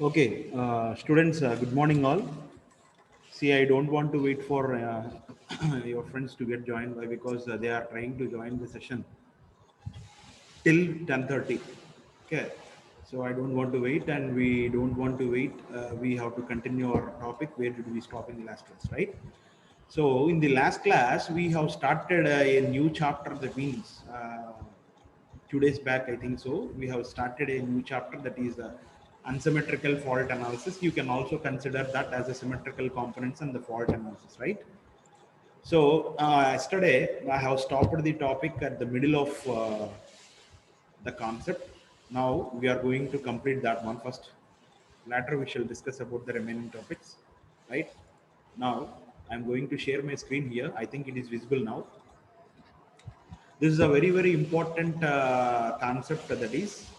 Okay, students, good morning all. See, I don't want to wait for your friends to get joined by because they are trying to join the session till 10:30. Okay, so I don't want to wait, and we don't want to wait. We have to continue our topic. Where did we stop in the last class, right? So, in the last class, we have started a new chapter. That means 2 days back, I think so. We have started a new chapter that is unsymmetrical fault analysis. You can also consider that as a symmetrical components and the fault analysis, right? So yesterday I have stopped the topic at the middle of the concept. Now we are going to complete that one first. Later we shall discuss about the remaining topics, right? Now I'm going to share my screen here. I think it is visible now. This is a very important concept, that is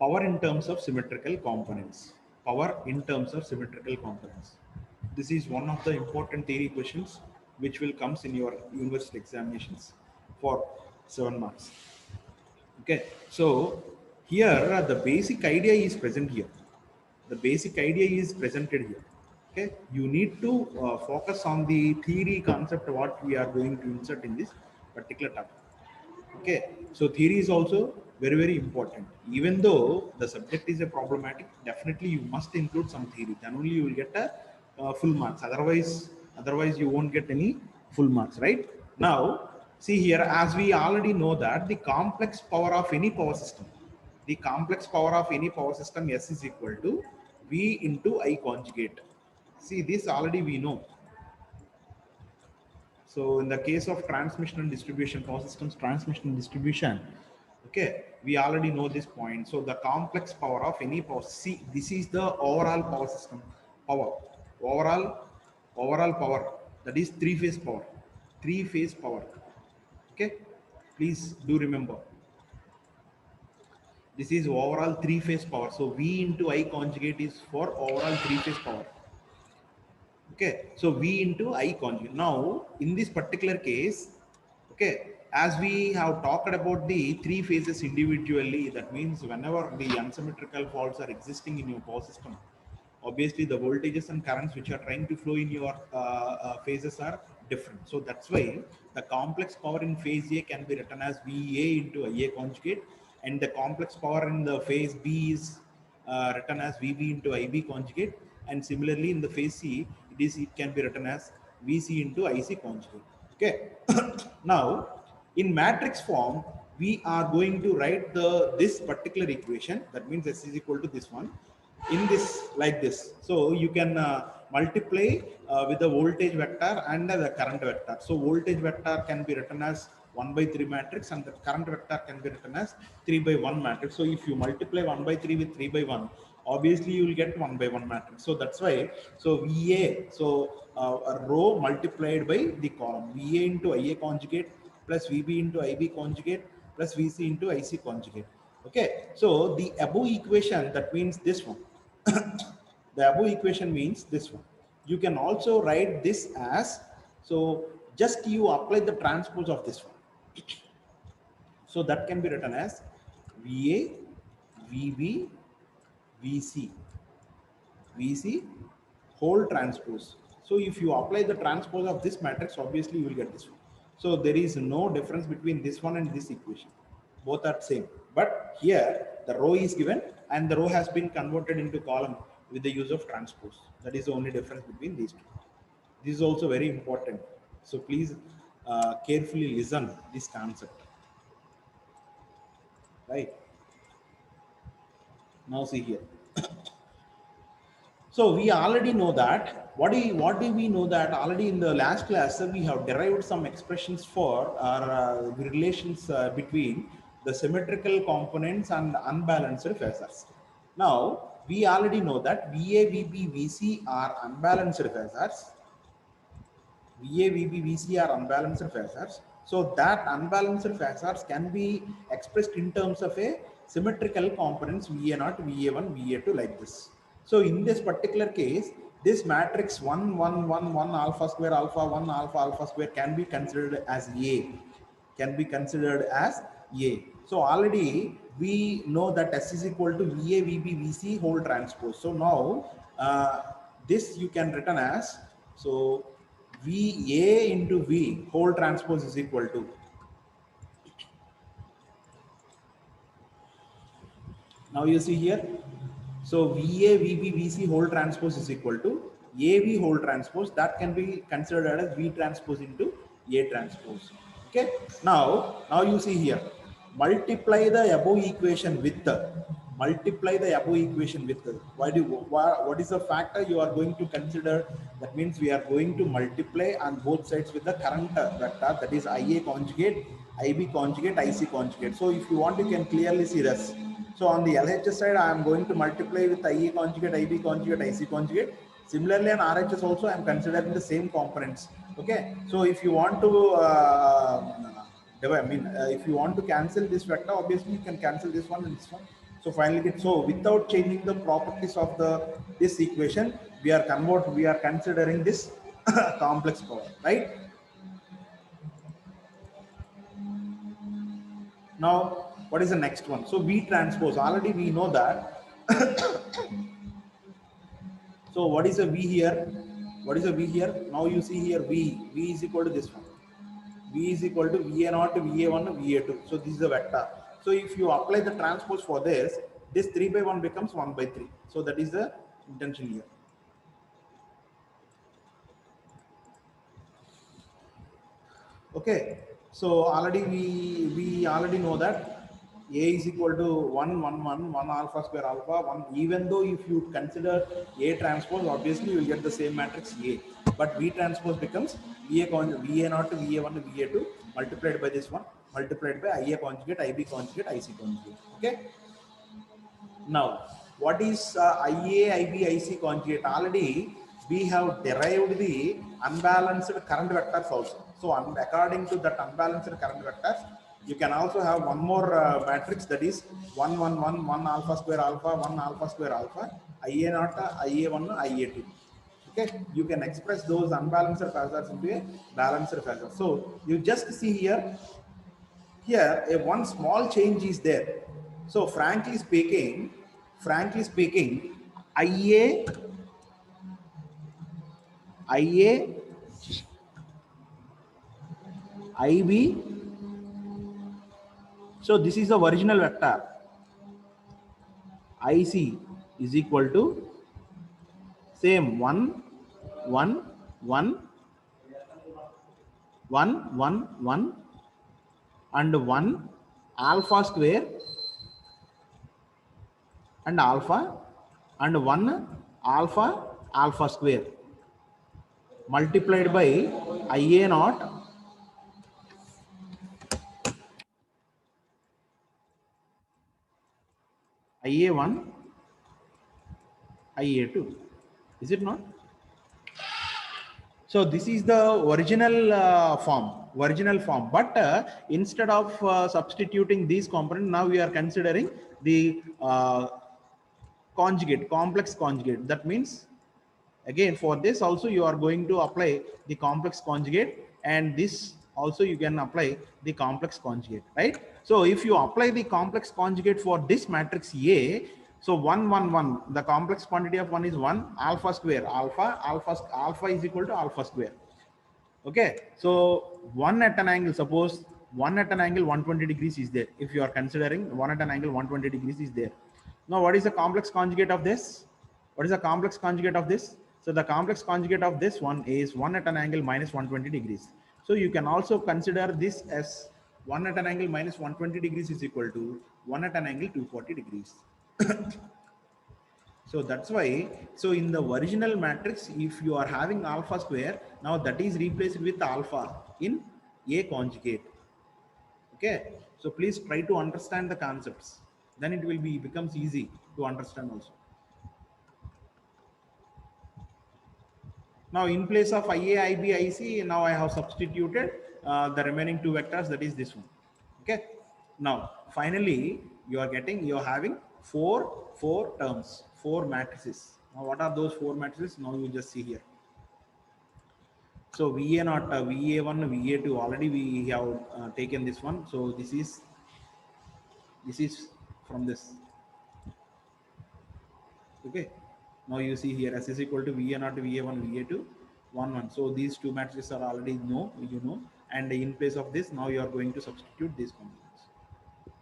power in terms of symmetrical components. Power in terms of symmetrical components. This is one of the important theory questions which will comes in your university examinations for 7 marks. Okay, so here the basic idea is present here. The basic idea is presented here. Okay, you need to focus on the theory concept what we are going to insert in this particular topic. Okay, so theory is also very important. Even though the subject is a problematic, definitely you must include some theory. Then only you will get a full marks. Otherwise you won't get any full marks, right? Now, see here, as we already know that the complex power of any power system, the complex power of any power system S is equal to V into I conjugate. See, this already we know. So in the case of transmission and distribution, power systems transmission and distribution, okay, we already know this point. So the complex power of any power, see, this is the overall power system power, overall, overall power, that is three phase power. Okay, please do remember, this is overall three phase power. So V into I conjugate is for overall three phase power. Okay, so V into I conjugate. Now, in this particular case, okay, as we have talked about the three phases individually, that means whenever the unsymmetrical faults are existing in your power system, obviously the voltages and currents which are trying to flow in your phases are different. So that's why the complex power in phase A can be written as VA into IA conjugate, and the complex power in the phase B is written as VB into IB conjugate, and similarly in the phase C, it can be written as VC into IC conjugate. Okay. Now, in matrix form, we are going to write this particular equation. That means S is equal to this one in this like this. So you can multiply with the voltage vector and the current vector. So voltage vector can be written as 1 by 3 matrix, and the current vector can be written as 3 by 1 matrix. So if you multiply 1 by 3 with 3 by 1, obviously you will get 1 by 1 matrix. So that's why, so VA, so a row multiplied by the column, VA into IA conjugate plus VB into IB conjugate plus VC into IC conjugate. Okay, so the above equation, that means this one. The above equation means this one. You can also write this as, so just you apply the transpose of this one. So that can be written as VA, VB, VC, VC whole transpose. So if you apply the transpose of this matrix, obviously you will get this one. So there is no difference between this one and this equation. Both are same. But here the row is given and the row has been converted into column with the use of transpose. That is the only difference between these two. This is also very important. So please carefully listen this concept. Right. Now see here. So we already know that. What do we know that already in the last class we have derived some expressions for our relations between the symmetrical components and unbalanced phasors. Now we already know that VA, VB, VC are unbalanced phasors. VA, VB, VC are unbalanced phasors. So that unbalanced phasors can be expressed in terms of a symmetrical components VA0, VA1, VA2 like this. So in this particular case, this matrix 1, 1, 1, 1 alpha square alpha 1 alpha alpha square can be considered as A, can be considered as A. So already we know that S is equal to VA, VB, VC whole transpose. So now this you can written as, so VA into V whole transpose is equal to, now you see here, so VA, VB, VC whole transpose is equal to AV whole transpose, that can be considered as V transpose into A transpose. Okay. Now you see here, multiply the above equation with multiply the above equation with what is the factor you are going to consider? That means we are going to multiply on both sides with the current vector, that is IA conjugate, IB conjugate, IC conjugate. So if you want, you can clearly see this. So on the LHS side, I am going to multiply with IA conjugate, IB conjugate, IC conjugate. Similarly, on RHS also, I am considering the same components. Okay. So if you want to, if you want to cancel this vector, obviously you can cancel this one and this one. So finally, so without changing the properties of this equation, we are considering this complex power, right? Now, what is the next one? So V transpose, already we know that. So what is a V here? What is a V here? Now you see here V is equal to this one. V is equal to VA0, VA1, VA2. So this is a vector. So if you apply the transpose for this 3 by 1 becomes 1 by 3. So that is the intention here. Okay. So already we already know that A is equal to 1, 1, 1, 1 alpha square alpha 1. Even though if you consider A transpose, obviously you will get the same matrix A. But V transpose becomes VA0 to VA1 to VA2 multiplied by this one, multiplied by IA conjugate, IB conjugate, IC conjugate. Okay. Now, what is IA, IB, IC conjugate? Already we have derived the unbalanced current vectors also. So, according to that unbalanced current vectors, you can also have one more matrix, that is 1, 1, 1, 1 alpha square alpha, 1 alpha square alpha, IA0, IA1, IA2. Okay, you can express those unbalanced phasors into a balanced phasor. So, you just see here a one small change is there. So frankly speaking, IA, IA, IB. So this is the original vector. IC is equal to same 1, 1, 1, 1, 1, 1, and 1 alpha square and alpha and 1 alpha alpha square multiplied by IA naught, IA1, IA2. Is it not? So this is the original form. But instead of substituting these components, now we are considering the conjugate, complex conjugate. That means, again, for this also you are going to apply the complex conjugate, and this also you can apply the complex conjugate, right? So if you apply the complex conjugate for this matrix A, so 1, 1, 1, the complex quantity of 1 is 1 alpha square, alpha is equal to alpha square. Okay, so 1 at an angle, suppose 1 at an angle 120 degrees is there. If you are considering 1 at an angle 120 degrees is there. Now what is the complex conjugate of this? What is the complex conjugate of this? So the complex conjugate of this one is 1 at an angle minus 120 degrees. So you can also consider this as 1 at an angle minus 120 degrees is equal to 1 at an angle 240 degrees. So that's why, so in the original matrix, if you are having alpha square, now that is replaced with alpha in A conjugate. Okay. So please try to understand the concepts. Then it will becomes easy to understand also. Now in place of IA, IB, IC, now I have substituted the remaining two vectors, that is this one. Okay. Now finally you are having four terms, four matrices. Now what are those four matrices? Now you just see here. So VA not VA1, VA2 already we have taken this one. So this is This is from this. Okay. Now you see here S is equal to VA0, VA1, VA2, 1, 1. So these two matrices are already know, and in place of this, now you are going to substitute these components.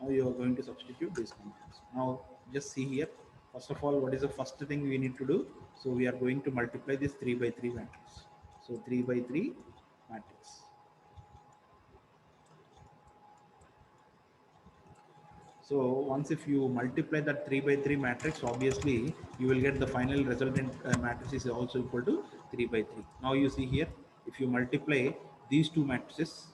Now you are going to substitute these components. Now just see here. First of all, what is the first thing we need to do? So we are going to multiply this 3 by 3 matrix. So 3 by 3 matrix. So once if you multiply that 3 by 3 matrix, obviously you will get the final resultant matrix is also equal to 3 by 3. Now you see here, if you multiply these two matrices,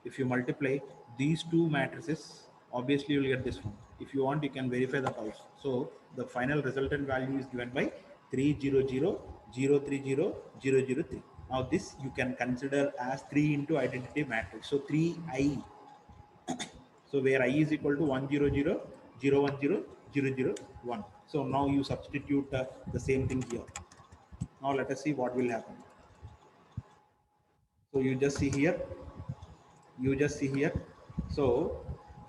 if you multiply these two matrices, obviously you will get this one. If you want, you can verify that also. So the final resultant value is given by 300, 030, 003. Now this you can consider as 3 into identity matrix. So 3i. So where I is equal to 100, 010, 001. So now you substitute the same thing here. Now let us see what will happen. So you just see here. So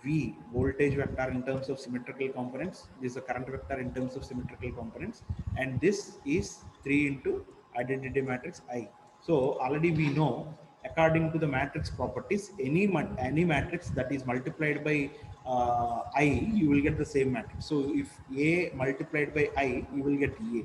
V voltage vector in terms of symmetrical components. This is the current vector in terms of symmetrical components, and this is 3 into identity matrix I. So already we know, according to the matrix properties, any matrix that is multiplied by I, you will get the same matrix. So if A multiplied by I, you will get A.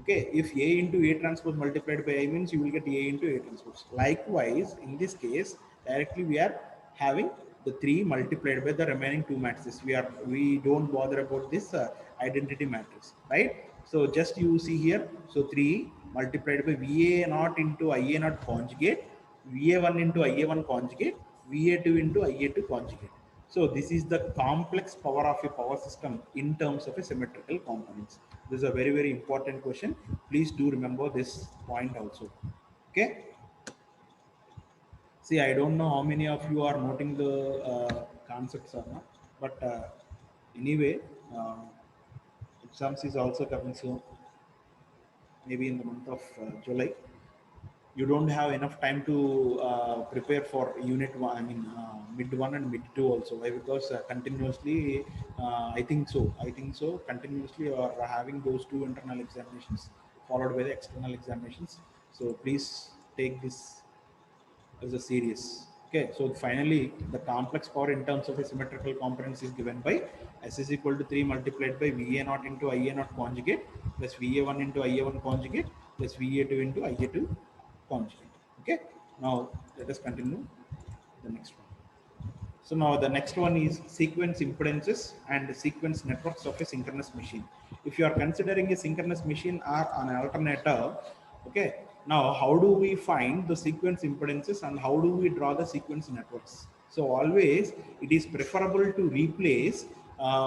Okay, if A into A transpose multiplied by I means you will get A into A transpose. Likewise, in this case, directly we are having the 3 multiplied by the remaining 2 matrices. We don't bother about this identity matrix, right? So just you see here, so 3 multiplied by VA naught into IA naught conjugate, VA1 into IA1 conjugate, VA2 into IA2 conjugate. So this is the complex power of a power system in terms of a symmetrical components. This is a very, very important question. Please do remember this point also. Okay. See, I don't know how many of you are noting the concepts or not, but anyway, exams is also coming soon, maybe in the month of July. You don't have enough time to prepare for unit one, I mean mid one and mid two also. Why? Because continuously, I think so, continuously you are having those two internal examinations followed by the external examinations. So please take this as a serious. Okay, so finally the complex power in terms of a symmetrical components is given by S is equal to 3 multiplied by VA naught into IA naught conjugate plus VA1 into IA1 conjugate plus VA2 into IA2 conjugate. Okay, now let us continue the next one. So now the next one is sequence impedances and sequence networks of a synchronous machine. If you are considering a synchronous machine or an alternator, okay, now how do we find the sequence impedances and how do we draw the sequence networks? So always it is preferable to replace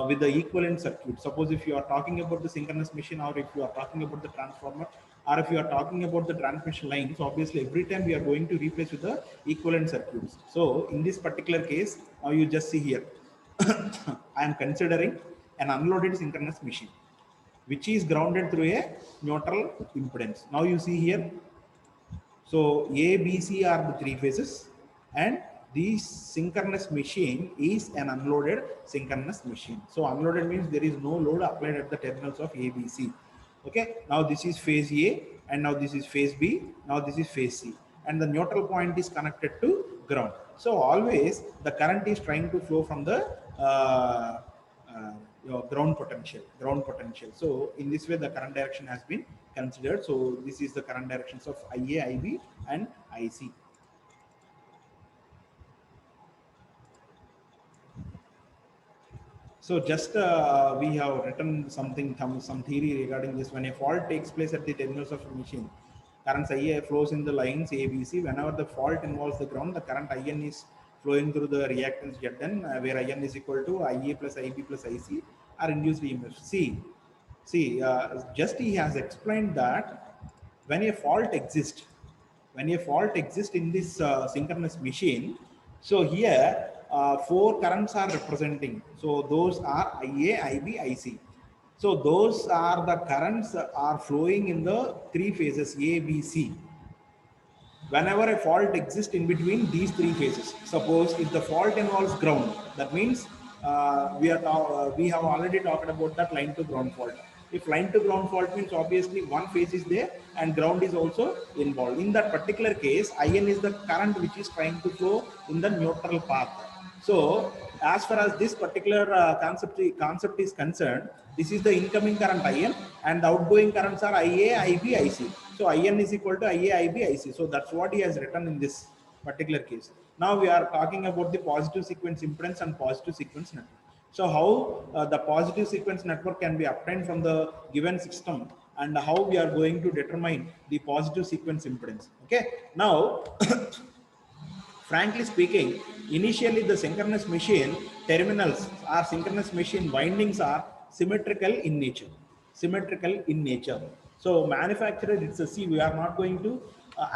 with the equivalent circuit. Suppose if you are talking about the synchronous machine, or if you are talking about the transformer, or if you are talking about the transmission lines, obviously every time we are going to replace with the equivalent circuits. So in this particular case, now you just see here, I am considering an unloaded synchronous machine, which is grounded through a neutral impedance. Now you see here, so A, B, C are the three phases, and this synchronous machine is an unloaded synchronous machine. So unloaded means there is no load applied at the terminals of A, B, C. Okay, now this is phase A, and now this is phase B, now this is phase C, and the neutral point is connected to ground. So always the current is trying to flow from the your ground potential. So in this way the current direction has been considered. So this is the current directions of IA, IB and IC. So just we have written something, some theory regarding this. When a fault takes place at the terminals of a machine, current IA flows in the lines ABC. Whenever the fault involves the ground, the current IN is flowing through the reactance Zn, where IN is equal to IA plus IB plus IC are induced EMF. Just he has explained that when a fault exists, in this synchronous machine, so here 4 currents are representing. So those are IA, IB, IC. So those are the currents are flowing in the 3 phases A, B, C. Whenever a fault exists in between these 3 phases, suppose if the fault involves ground, that means we have already talked about that line to ground fault. If line to ground fault means obviously one phase is there and ground is also involved. In that particular case, IN is the current which is trying to flow in the neutral path. So as far as this particular concept is concerned, this is the incoming current IN and the outgoing currents are IA, IB, IC. So IN is equal to IA, IB, IC. So that's what he has written in this particular case. Now we are talking about the positive sequence impedance and positive sequence network. So how the positive sequence network can be obtained from the given system and how we are going to determine the positive sequence impedance. Okay. Now, frankly speaking, initially the synchronous machine terminals or synchronous machine windings are symmetrical in nature. Symmetrical in nature. So manufacturer, it's a see, we are not going to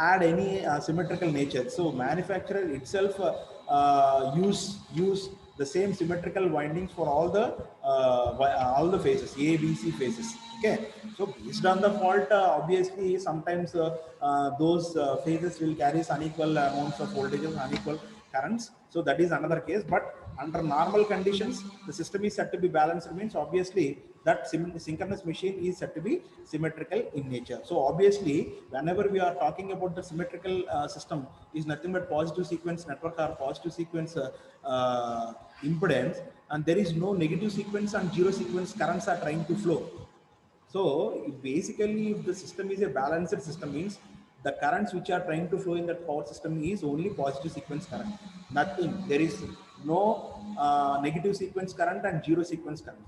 add any symmetrical nature. So manufacturer itself use the same symmetrical windings for all the phases, A, B, C phases. Okay, so based on the fault, obviously sometimes those phases will carry unequal amounts of voltages, unequal currents. So that is another case. But under normal conditions, the system is said to be balanced. Means obviously that synchronous machine is said to be symmetrical in nature. So obviously, whenever we are talking about the symmetrical system, is nothing but positive sequence network or positive sequence impedance, and there is no negative sequence and zero sequence currents are trying to flow. So basically, if the system is a balanced system, means the currents which are trying to flow in that power system is only positive sequence current. Nothing. There is no negative sequence current and zero sequence current.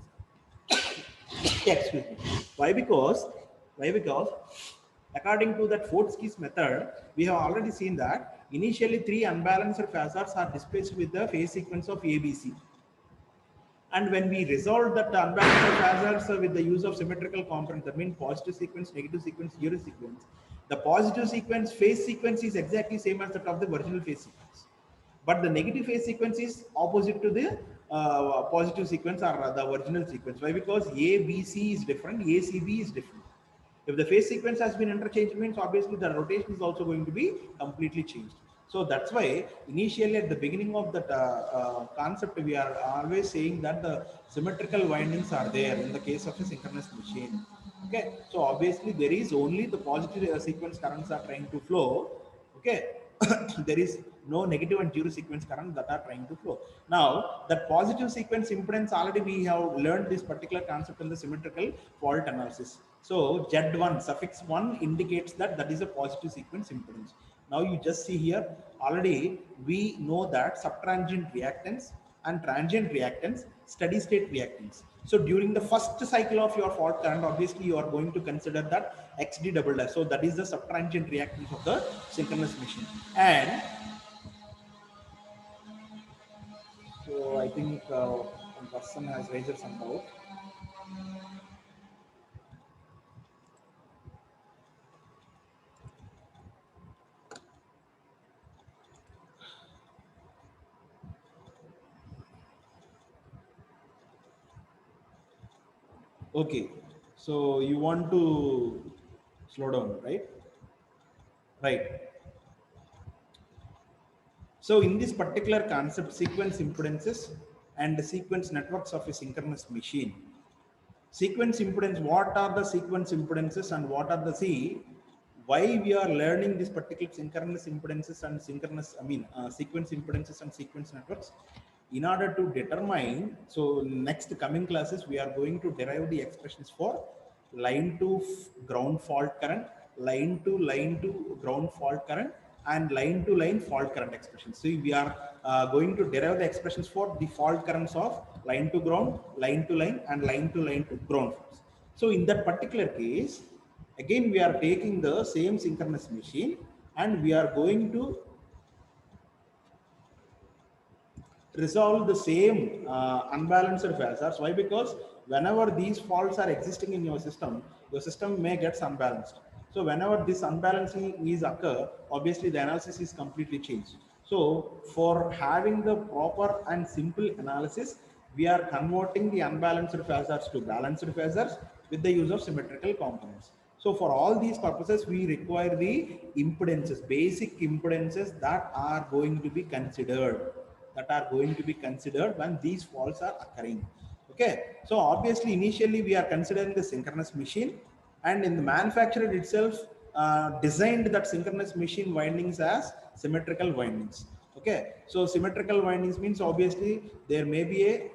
Excuse me. Why? Because according to that Fortskis method, we have already seen that initially three unbalanced phasors are dispatched with the phase sequence of ABC. And when we resolve that unbalanced phasors with the use of symmetrical components, that means positive sequence, negative sequence, zero sequence, the positive sequence phase sequence is exactly same as that of the original phase sequence. But the negative phase sequence is opposite to the positive sequence or the original sequence. Why? Because ABC is different, ACB is different. If the phase sequence has been interchanged, means obviously the rotation is also going to be completely changed. So that's why initially at the beginning of that concept, we are always saying that the symmetrical windings are there in the case of a synchronous machine. Okay, so obviously there is only the positive sequence currents are trying to flow. Okay, there is no negative and zero sequence current that are trying to flow. Now, that positive sequence impedance, already we have learned this particular concept in the symmetrical fault analysis. So Z1 suffix 1 indicates that that is a positive sequence impedance. Now you just see here, already we know that subtransient reactance and transient reactance, steady state reactance. So during the first cycle of your fault current, obviously you are going to consider that XD double dash. So that is the subtransient reactance of the synchronous machine. And so I think one person has raised some doubt. Okay, so you want to slow down, right? Right. So in this particular concept, sequence impedances and the sequence networks of a synchronous machine. Sequence impedance, what are the sequence impedances and what are the why we are learning this particular synchronous impedances and sequence impedances and sequence networks? In order to determine, so next coming classes, we are going to derive the expressions for line to ground fault current, line to ground fault current, and line to line fault current expressions. So we are going to derive the expressions for the fault currents of line to ground, line to line, and line to ground faults. So in that particular case, again we are taking the same synchronous machine and we are going to resolve the same unbalanced phasors. Why? Because whenever these faults are existing in your system may get unbalanced. So whenever this unbalancing is occur, obviously the analysis is completely changed. So for having the proper and simple analysis, we are converting the unbalanced phasors to balanced phasors with the use of symmetrical components. So for all these purposes, we require the impedances, basic impedances that are going to be considered that are going to be considered when these faults are occurring. Okay, so obviously initially we are considering the synchronous machine, and in the manufacturer itself designed that synchronous machine windings as symmetrical windings. Okay, so symmetrical windings means obviously there may be a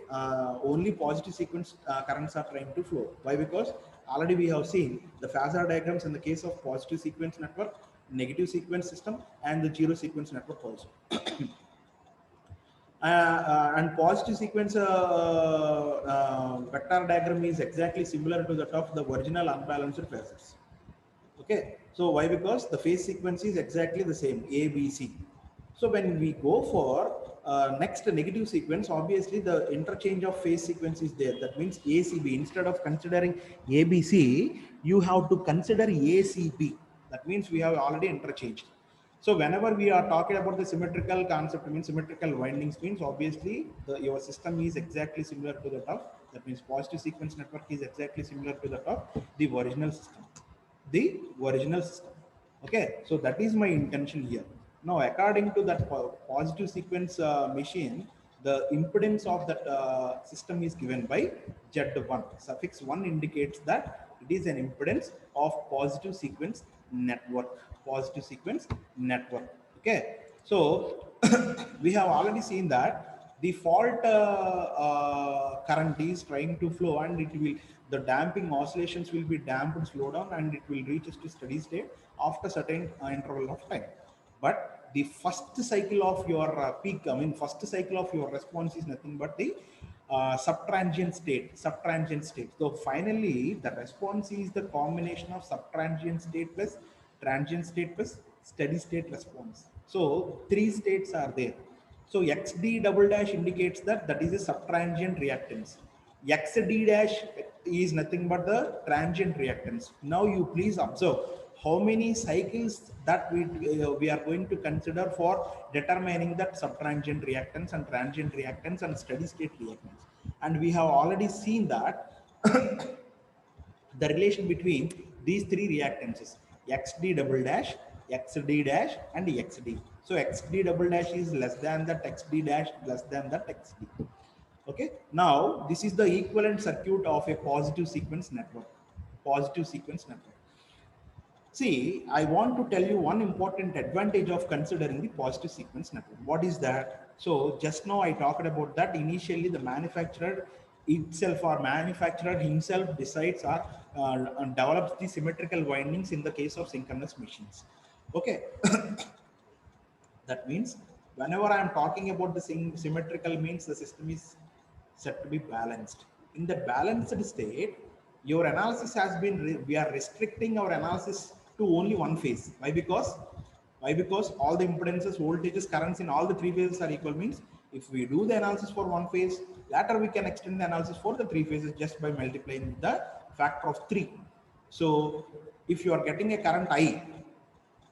only positive sequence currents are trying to flow. Why? Because already we have seen the phasor diagrams in the case of positive sequence network, negative sequence system, and the zero sequence network also. And positive sequence vector diagram is exactly similar to that of the original unbalanced phasors. Okay, so why? Because the phase sequence is exactly the same, A, B, C. So when we go for next negative sequence, obviously the interchange of phase sequence is there. That means ACB. Instead of considering ABC, you have to consider ACB. That means we have already interchanged. So whenever we are talking about the symmetrical concept, means symmetrical windings means obviously your system is exactly similar to that of, that means positive sequence network is exactly similar to that of the original system. The original system. Okay, so that is my intention here. Now, according to that positive sequence machine, the impedance of that system is given by Z1. Suffix 1 indicates that it is an impedance of positive sequence network. Positive sequence network. Okay, so we have already seen that the fault current is trying to flow, and it will, the damping oscillations will be damped, slow down, and it will reach to steady state after certain interval of time. But the first cycle of your peak, I mean first cycle of your response is nothing but the subtransient state. So finally the response is the combination of subtransient state plus transient state plus steady state response. So three states are there. So XD double dash indicates that that is a subtransient reactance. XD dash is nothing but the transient reactance. Now you please observe how many cycles that we are going to consider for determining that subtransient reactance and transient reactance and steady state reactance. And we have already seen that the relation between these three reactances, XD double dash, XD dash, and XD. So XD double dash is less than that XD dash, less than that XD. Okay, now this is the equivalent circuit of a positive sequence network. Positive sequence network. See, I want to tell you one important advantage of considering the positive sequence network. What is that? So just now I talked about that initially the manufacturer itself or manufacturer himself decides or develops the symmetrical windings in the case of synchronous machines. Okay, that means whenever I am talking about the symmetrical means the system is set to be balanced. In the balanced state, your analysis has been, we are restricting our analysis to only one phase. Why? Because all the impedances, voltages, currents in all the three phases are equal means if we do the analysis for one phase, later we can extend the analysis for the three phases just by multiplying the factor of 3. So if you are getting a current I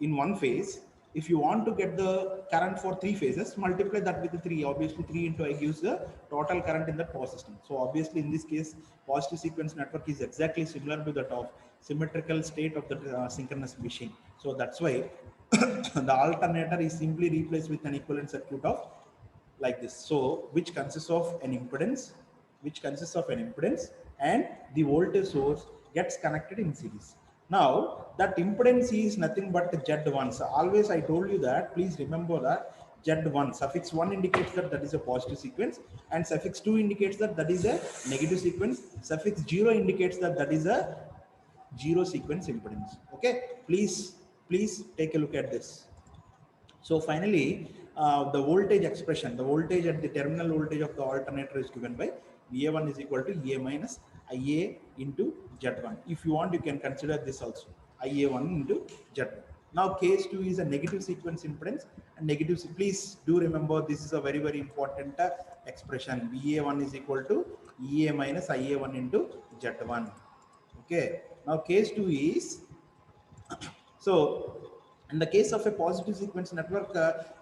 in one phase, if you want to get the current for three phases, multiply that with the 3. Obviously 3 into I gives the total current in the power system. So obviously in this case positive sequence network is exactly similar to that of symmetrical state of the synchronous machine. So that's why the alternator is simply replaced with an equivalent circuit of like this. So which consists of an impedance, and the voltage source gets connected in series. Now that impedance is nothing but Z1. So always I told you that, please remember that Z1, suffix 1 indicates that that is a positive sequence, and suffix 2 indicates that that is a negative sequence, suffix 0 indicates that that is a zero sequence impedance. Okay, please take a look at this. So finally, the voltage expression, the voltage at the terminal voltage of the alternator is given by VA1 is equal to A minus IA into Z1. If you want, you can consider this also, IA1 into Z1. Now case 2 is a negative sequence impedance, and negative, please do remember this is a very, very important expression. VA1 is equal to EA minus IA1 into Z1. Okay, now case 2 is, so in the case of a positive sequence network,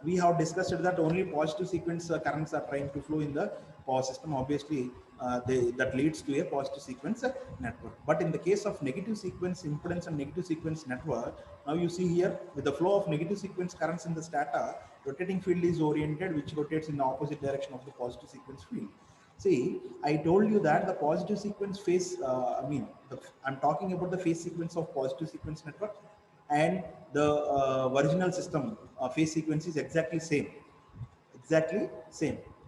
we have discussed that only positive sequence currents are trying to flow in the power system. Obviously, that leads to a positive sequence network. But in the case of negative sequence impedance and negative sequence network, now you see here with the flow of negative sequence currents in the stator, rotating field is oriented, which rotates in the opposite direction of the positive sequence field. See, I told you that the positive sequence phase, I'm talking about the phase sequence of positive sequence network, and the original system phase sequence is exactly same.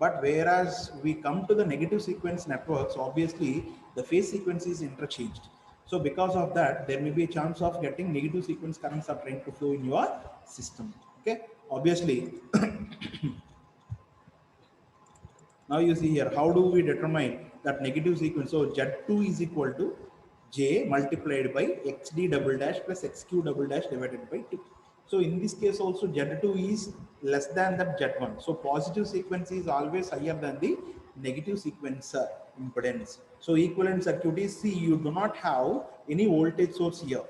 But whereas we come to the negative sequence networks, obviously the phase sequence is interchanged. So because of that, there may be a chance of getting negative sequence currents are trying to flow in your system. Okay, obviously. Now you see here, how do we determine that negative sequence? So Z2 is equal to J multiplied by XD double dash plus XQ double dash divided by 2. So in this case also Z2 is less than that Z1. So positive sequence is always higher than the negative sequence impedance. So equivalent circuit is, see, you do not have any voltage source here.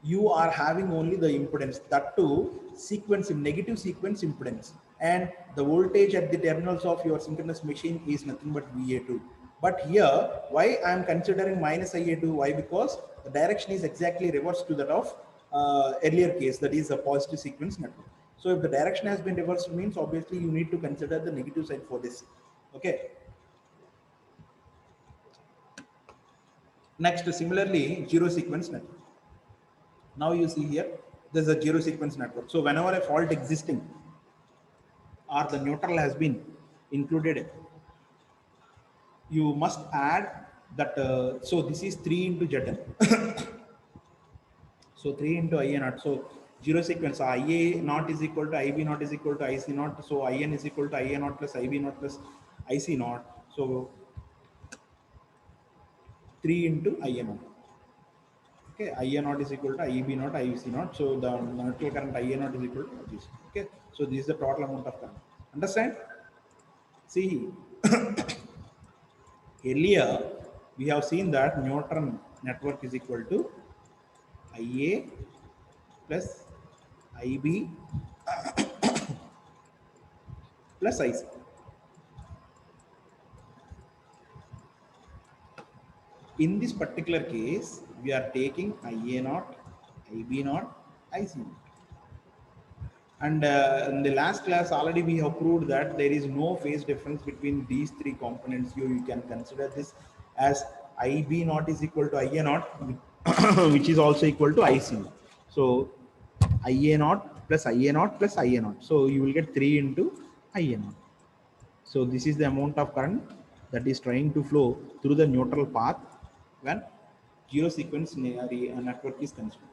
You are having only the impedance, that too sequence in negative sequence impedance, and the voltage at the terminals of your synchronous machine is nothing but VA2. But here, why I am considering minus IA2? Why? Because the direction is exactly reverse to that of earlier case, that is a positive sequence network. So if the direction has been reversed, means obviously you need to consider the negative side for this. Okay. Next, similarly, zero sequence network. Now you see here, there's a zero sequence network. So whenever a fault existing or the neutral has been included, you must add that. So this is 3 into Zn. So 3 into IA naught. So zero sequence, so IA naught is equal to IB naught is equal to IC naught. So IN is equal to IA naught plus IB naught plus IC naught. So 3 into IA naught. Okay, IA naught is equal to IB naught, IC naught. So the neutral current IA naught is equal to this. Okay, so this is the total amount of current. Understand? See, earlier we have seen that Newton network is equal to IA plus IB plus IC. In this particular case, we are taking IA naught, IB naught, IC naught. And in the last class already we have proved that there is no phase difference between these three components. You can consider this as IB naught is equal to IA naught, which is also equal to IC naught. So IA naught plus IA naught plus IA naught. So you will get 3 into IA naught. So this is the amount of current that is trying to flow through the neutral path when zero sequence network is considered.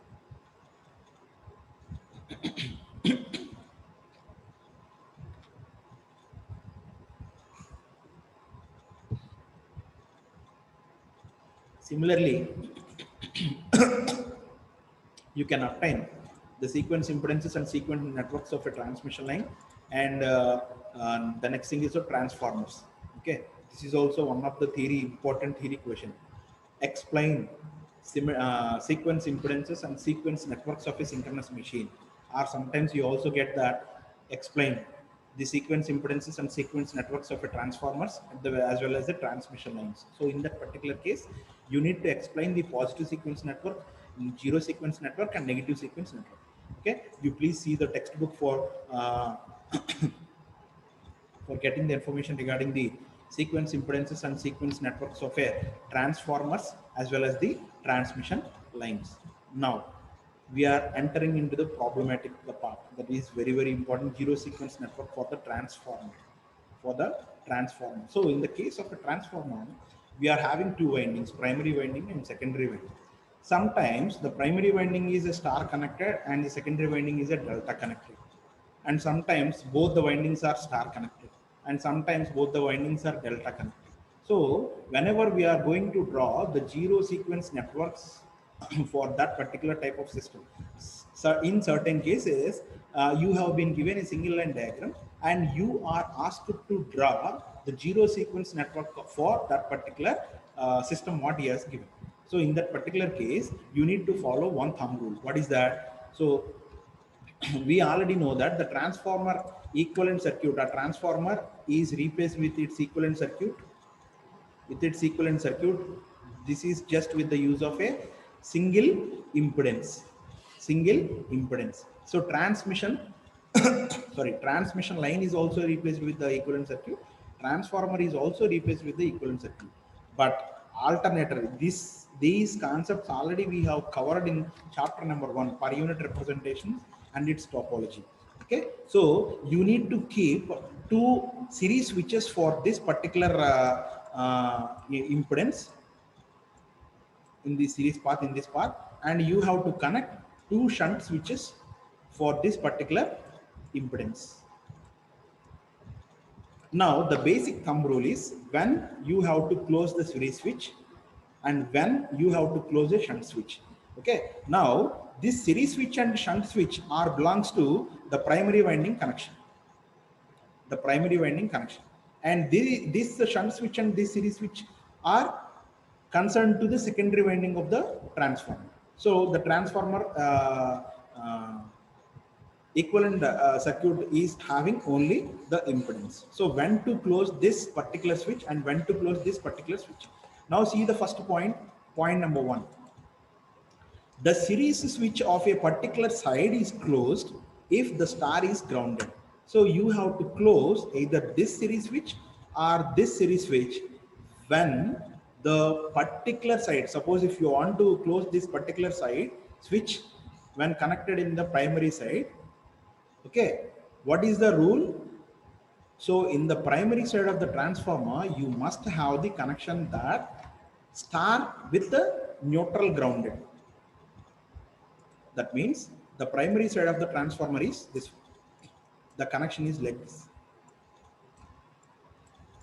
Similarly, you can obtain the sequence impedances and sequence networks of a transmission line, and the next thing is the transformers. Okay, this is also one of the important theory question. Explain sequence impedances and sequence networks of a synchronous machine, or sometimes you also get that explain the sequence impedances and sequence networks of a transformers as well as the transmission lines. So in that particular case, you need to explain the positive sequence network, zero sequence network, and negative sequence network. Okay, you please see the textbook for for getting the information regarding the sequence impedances and sequence networks of a transformers as well as the transmission lines. Now we are entering into the problematic part that is very, very important, zero sequence network for the transformer. So in the case of a transformer, we are having two windings, primary winding and secondary winding. Sometimes the primary winding is a star connected and the secondary winding is a delta connected, and sometimes both the windings are star connected and sometimes both the windings are delta connected. So whenever we are going to draw the zero sequence networks for that particular type of system, so in certain cases you have been given a single line diagram and you are asked to draw the zero sequence network for that particular system what he has given. So in that particular case, you need to follow one thumb rule. What is that? So we already know that the transformer equivalent circuit, a transformer is replaced with its equivalent circuit with its equivalent circuit. This is just with the use of a single impedance. Single impedance. So transmission, sorry, transmission line is also replaced with the equivalent circuit. Transformer is also replaced with the equivalent circuit. But alternator, these concepts already we have covered in chapter number 1, per unit representation and its topology. Okay, so you need to keep two series switches for this particular impedance in the series path, in this path, and you have to connect two shunt switches for this particular impedance. Now the basic thumb rule is when you have to close the series switch and when you have to close a shunt switch. Okay, now this series switch and shunt switch are belongs to the primary winding connection. The primary winding connection, and this shunt switch and this series switch are concerned to the secondary winding of the transformer. So the transformer equivalent circuit is having only the impedance. So when to close this particular switch and when to close this particular switch. Now see the first point, point number 1. The series switch of a particular side is closed if the star is grounded. So you have to close either this series switch or this series switch when the particular side, suppose if you want to close this particular side switch when connected in the primary side, okay, what is the rule? So in the primary side of the transformer, you must have the connection that star with the neutral grounded. That means the primary side of the transformer is this. The connection is like this.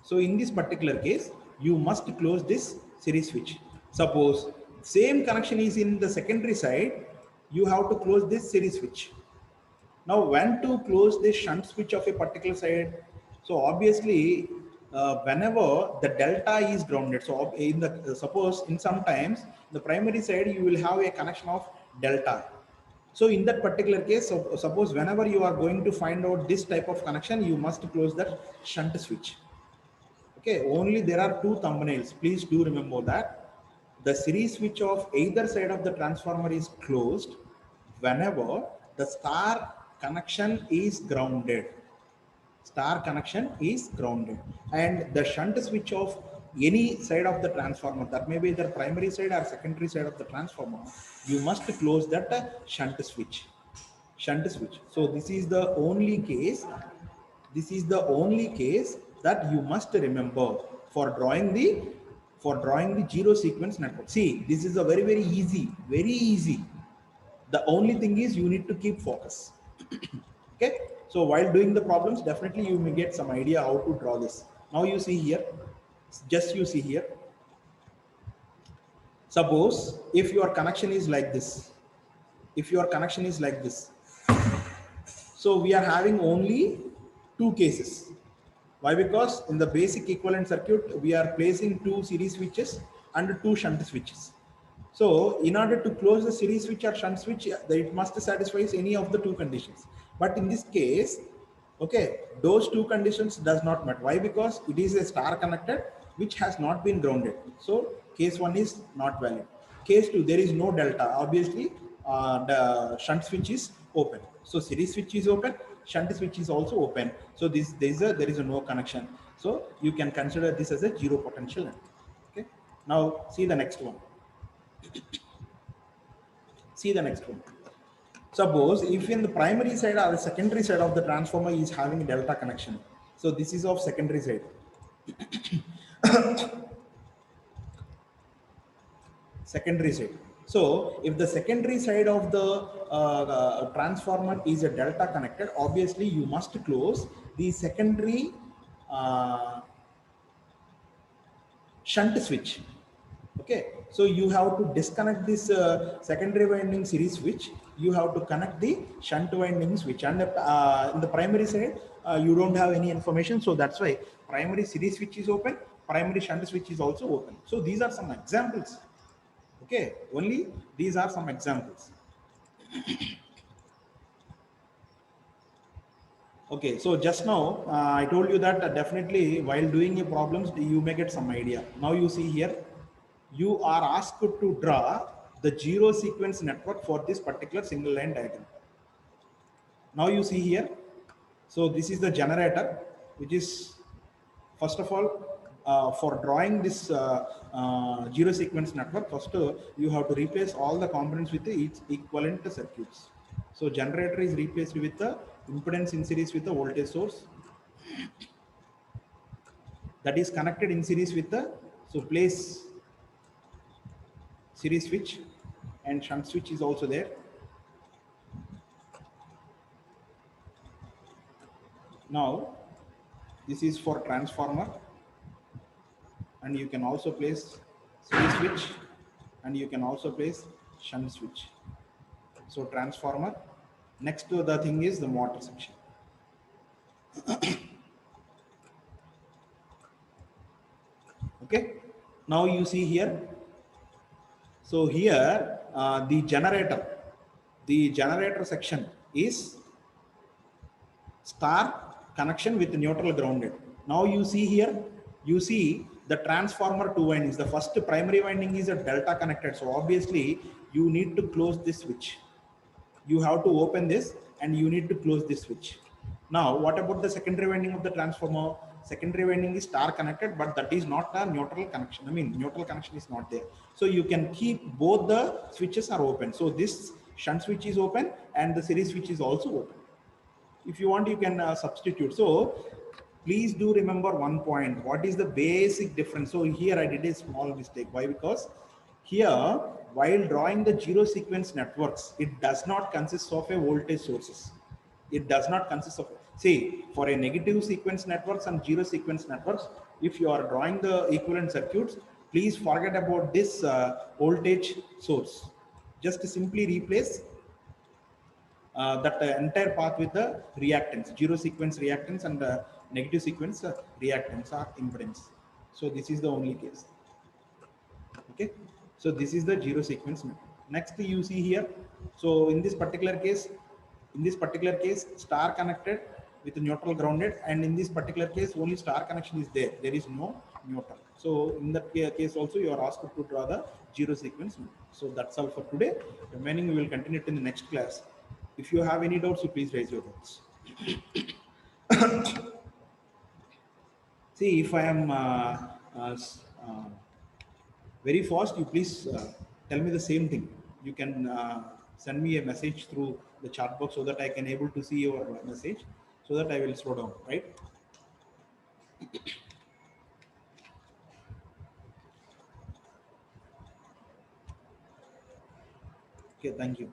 So in this particular case, you must close this series switch. Suppose same connection is in the secondary side, you have to close this series switch. Now when to close this shunt switch of a particular side? So obviously whenever the delta is grounded, so in the suppose in sometimes the primary side you will have a connection of delta. So in that particular case, so suppose whenever you are going to find out this type of connection, you must close that shunt switch. Okay, only there are two thumbnails. Please do remember that the series switch of either side of the transformer is closed whenever the star connection is grounded. Star connection is grounded, and the shunt switch of any side of the transformer, that may be either primary side or secondary side of the transformer, you must close that shunt switch. So this is the only case, that you must remember for drawing the zero sequence network. See, this is a very easy. The only thing is you need to keep focus. Okay, so while doing the problems, definitely you may get some idea how to draw this. Now you see here, suppose if your connection is like this, so we are having only two cases. Why? Because in the basic equivalent circuit, we are placing two series switches and two shunt switches. So in order to close the series switch or shunt switch, it must satisfy any of the two conditions. But in this case, okay, those two conditions does not matter. Why? Because it is a star connected which has not been grounded. So case 1 is not valid. Case 2, there is no delta. Obviously, the shunt switch is open. So series switch is open, shunt switch is also open. So there is a no connection. So you can consider this as a zero potential network. Okay. Now see the next one. Suppose if in the primary side or the secondary side of the transformer is having a delta connection. So this is of secondary side. So if the secondary side of the transformer is a delta connected, obviously you must close the secondary shunt switch. Okay, so you have to disconnect this secondary winding series switch. You have to connect the shunt winding switch, and in the primary side you don't have any information, so that's why primary series switch is open, primary shunt switch is also open. So these are some examples. Okay, only these are some examples. Okay, so just now I told you that definitely while doing your problems, you may get some idea. Now you see here, you are asked to draw the zero sequence network for this particular single line diagram. Now you see here, so this is the generator, which is first of all, for drawing this zero sequence network, first you have to replace all the components with each equivalent circuits. So generator is replaced with the impedance in series with the voltage source that is connected in series with the, so place series switch and shunt switch is also there. Now this is for transformer, and you can also place series switch, and you can also place shunt switch. So transformer, next to the thing is the motor section. Okay, now you see here, so here the generator section is star connection with neutral grounded. Now you see here, you see the transformer two windings. The first primary winding is a delta connected. So obviously you need to close this switch. You have to open this and you need to close this switch. Now, what about the secondary winding of the transformer? Secondary winding is star connected, but that is not a neutral connection. I mean, neutral connection is not there. So you can keep both the switches are open. So this shunt switch is open and the series switch is also open. If you want, you can substitute. So please do remember one point. What is the basic difference? So here I did a small mistake. Why? Because here, while drawing the zero sequence networks, it does not consist of a voltage sources. It does not consist of, see, for a negative sequence networks and zero sequence networks, if you are drawing the equivalent circuits, please forget about this voltage source. Just simply replace that entire path with the reactance, zero sequence reactance and negative sequence reactance or impedance. So this is the only case. Okay, so this is the zero sequence method. Next you see here, so in this particular case star connected with neutral grounded, and in this particular case only star connection is there, there is no neutral. So in that case also you are asked to draw the zero sequence method. So that's all for today. Remaining we will continue it in the next class. If you have any doubts, you please raise your doubts. See, if I am very fast, you please tell me the same thing. You can send me a message through the chat box so that I can able to see your message, so that I will slow down, right? Okay, thank you.